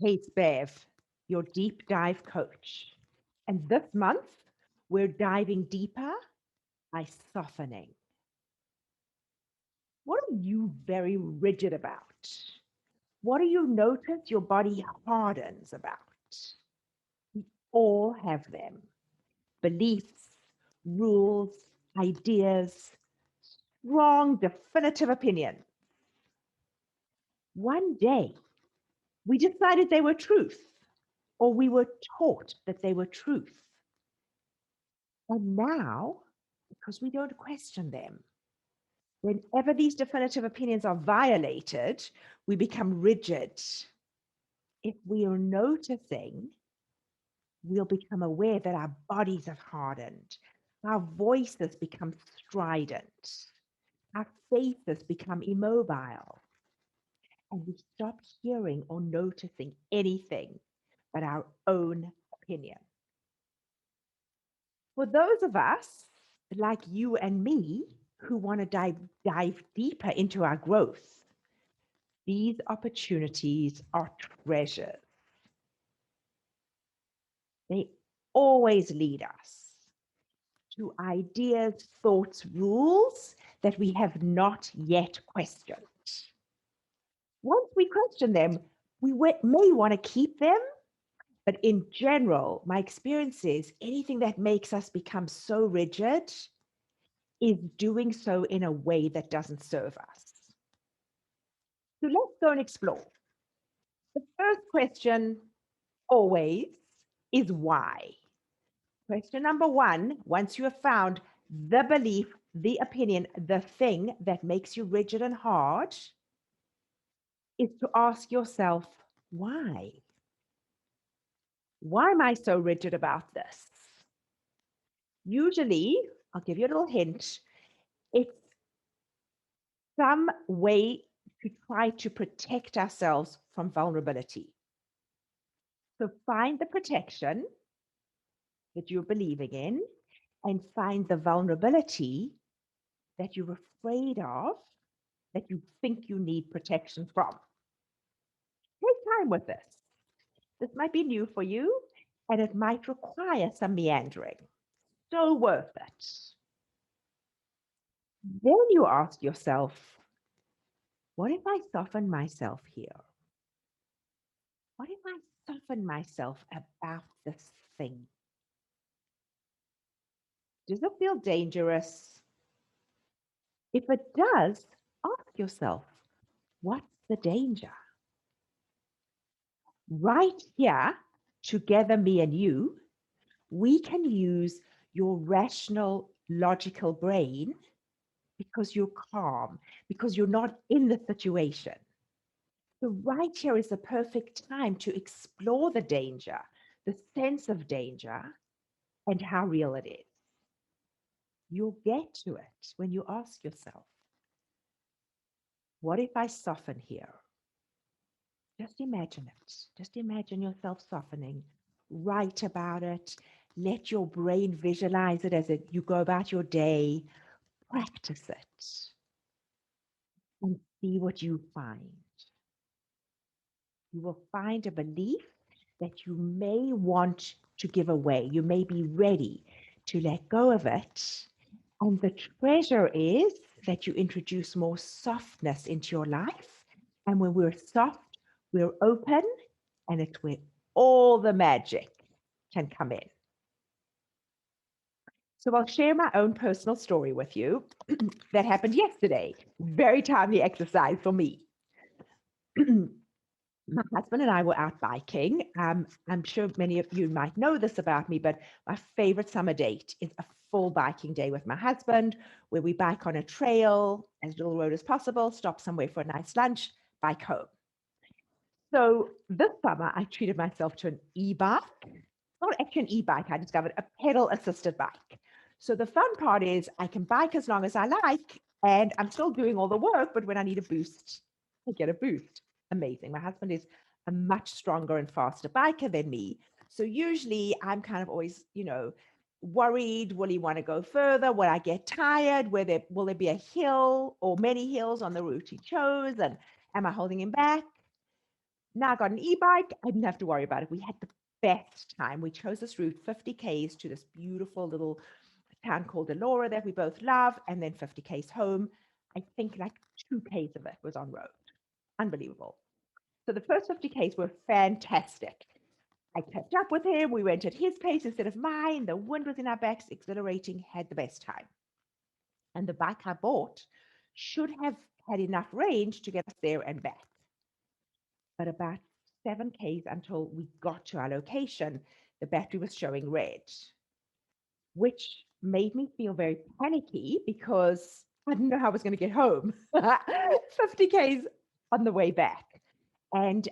Kate Bev, your deep dive coach. And this month, we're diving deeper by softening. What are you very rigid about? What do you notice your body hardens about? We all have them. Beliefs, rules, ideas, strong, definitive opinions. One day, we decided they were truth, or we were taught that they were truth. And now, because we don't question them, whenever these definitive opinions are violated, we become rigid. If we are noticing, we'll become aware that our bodies have hardened, our voices become strident, our faces become immobile, and we stop hearing or noticing anything but our own opinion. For those of us like you and me who want to dive deeper into our growth, these opportunities are treasures. They always lead us to ideas, thoughts, rules that we have not yet questioned. Once we question them, we may want to keep them, but in general, my experience is anything that makes us become so rigid is doing so in a way that doesn't serve us. So let's go and explore. The first question always is why? Question number one, once you have found the belief, the opinion, the thing that makes you rigid and hard, is to ask yourself, why? Why am I so rigid about this? Usually, I'll give you a little hint, it's some way to try to protect ourselves from vulnerability. So find the protection that you're believing in and find the vulnerability that you're afraid of, that you think you need protection from. Take time with this. This might be new for you and it might require some meandering. So worth it. Then you ask yourself, what if I soften myself here? What if I soften myself about this thing? Does it feel dangerous? If it does, ask yourself, what's the danger? Right here, together, me and you, we can use your rational, logical brain because you're calm, because you're not in the situation. So, right here is the perfect time to explore the danger, the sense of danger, and how real it is. You'll get to it when you ask yourself, what if I soften here? Just imagine it. Just imagine yourself softening. Write about it. Let your brain visualize it as you go about your day. Practice it and see what you find. You will find a belief that you may want to give away. You may be ready to let go of it. And the treasure is that you introduce more softness into your life. And when we're soft, we're open, and it's where all the magic can come in. So I'll share my own personal story with you that happened yesterday. Very timely exercise for me. My husband and I were out biking. I'm sure many of you might know this about me, but my favorite summer date is a full biking day with my husband, where we bike on a trail, as little road as possible, stop somewhere for a nice lunch, bike home. So this summer, I treated myself to an e-bike. Not actually an e-bike, I discovered a pedal-assisted bike. So the fun part is I can bike as long as I like, and I'm still doing all the work, but when I need a boost, I get a boost. Amazing. My husband is a much stronger and faster biker than me. So usually I'm kind of always, worried, will he want to go further? Will I get tired? Will there be a hill or many hills on the route he chose? And am I holding him back? Now I got an e-bike. I didn't have to worry about it. We had the best time. We chose this route, 50 Ks to this beautiful little town called Elora that we both love, and then 50 Ks home. I think like 2 Ks of it was on road. Unbelievable. So the first 50 Ks were fantastic. I kept up with him. We went at his pace instead of mine. The wind was in our backs, exhilarating, had the best time. And the bike I bought should have had enough range to get us there and back. But about 7 Ks until we got to our location, the battery was showing red, which made me feel very panicky because I didn't know how I was going to get home. 50 Ks on the way back. And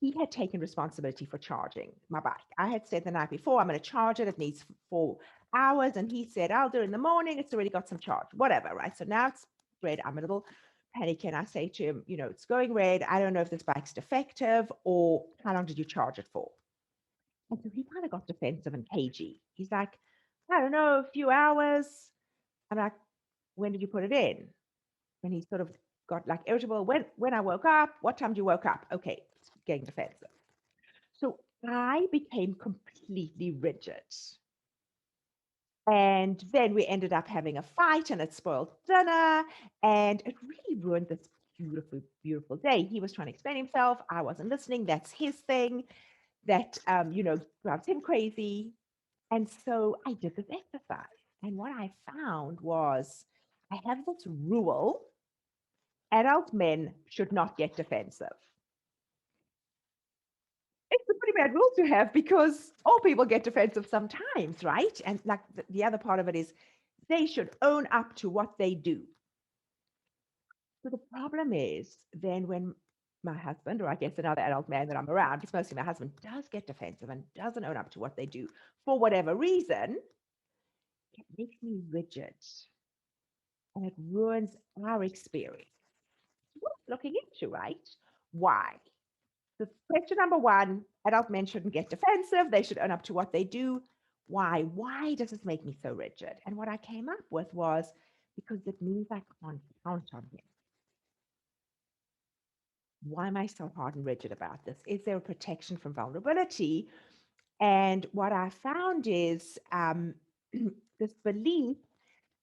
he had taken responsibility for charging my bike. I had said the night before, I'm going to charge it. It needs 4 hours. And he said, I'll do it in the morning. It's already got some charge, whatever, right? So now it's red. I'm a little panicky. And I say to him, it's going red. I don't know if this bike's defective or how long did you charge it for? And so he kind of got defensive and cagey. He's like, I don't know, a few hours. I'm like, when did you put it in? And he sort of got like irritable. When I woke up, what time did you woke up? Okay, getting defensive. So I became completely rigid. And then we ended up having a fight and it spoiled dinner. And it really ruined this beautiful, beautiful day. He was trying to explain himself. I wasn't listening. That's his thing. That, drives him crazy. And so I did this exercise. And what I found was I have this rule: adult men should not get defensive. It's a pretty bad rule to have because all people get defensive sometimes, right? And like the other part of it is they should own up to what they do. So the problem is then when my husband, or I guess another adult man that I'm around, it's mostly my husband, does get defensive and doesn't own up to what they do for whatever reason, it makes me rigid and it ruins our experience. Worth looking into, right? Why? So question number one, adult men shouldn't get defensive. They should own up to what they do. Why? Why does this make me so rigid? And what I came up with was because it means I can't count on him. Why am I so hard and rigid about this? Is there a protection from vulnerability? And what I found is this belief: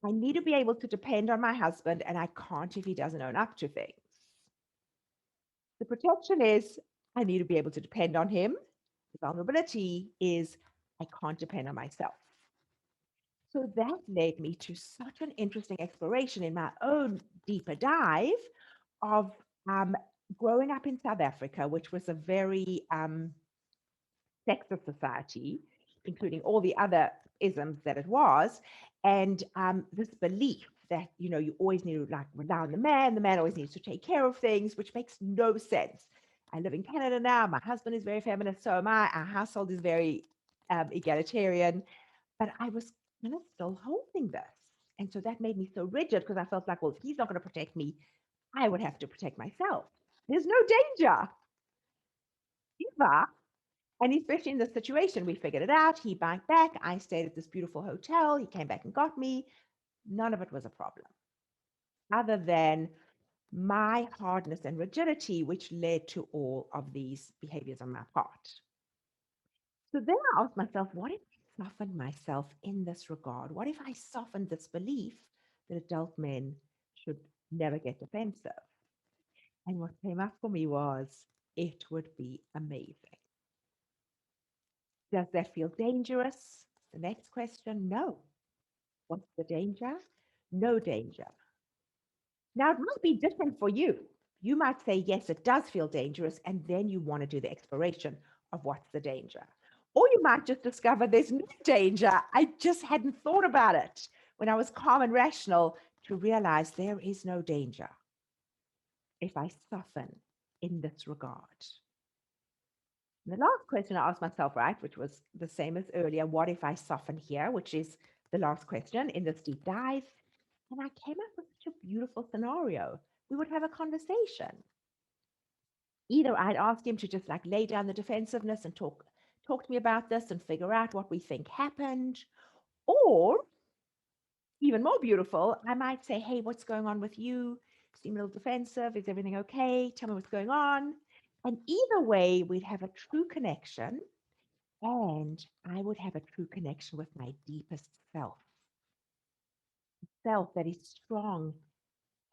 I need to be able to depend on my husband, and I can't if he doesn't own up to things. The protection is I need to be able to depend on him. The vulnerability is I can't depend on myself. So that led me to such an interesting exploration in my own deeper dive of growing up in South Africa, which was a very sexist society, including all the other isms that it was, and this belief that you always need to like rely on the man always needs to take care of things, which makes no sense. I live in Canada now. My husband is very feminist, so am I. Our household is very egalitarian, but I was kind of still holding this. And so that made me so rigid because I felt like, well, if he's not going to protect me, I would have to protect myself. There's no danger. Eva, and especially in this situation, we figured it out. He biked back. I stayed at this beautiful hotel. He came back and got me. None of it was a problem, other than my hardness and rigidity, which led to all of these behaviors on my part. So then I asked myself, what if I softened myself in this regard? What if I softened this belief that adult men should never get defensive? And what came up for me was it would be amazing. Does that feel dangerous? The next question, no. What's the danger? No danger. Now, it might be different for you. You might say, yes, it does feel dangerous, and then you want to do the exploration of what's the danger. Or you might just discover there's no danger. I just hadn't thought about it when I was calm and rational to realize there is no danger if I soften in this regard. And the last question I asked myself, right, which was the same as earlier, what if I soften here, which is the last question in this deep dive? And I came up with such a beautiful scenario. We would have a conversation. Either I'd ask him to just like lay down the defensiveness and talk to me about this and figure out what we think happened. Or even more beautiful, I might say, hey, what's going on with you? You seem a little defensive. Is everything okay? Tell me what's going on. And either way, we'd have a true connection, and I would have a true connection with my deepest self that is strong,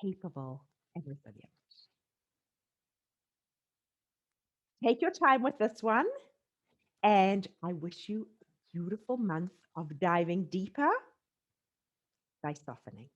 capable, and resilient. Take your time with this one, and I wish you a beautiful month of diving deeper by softening.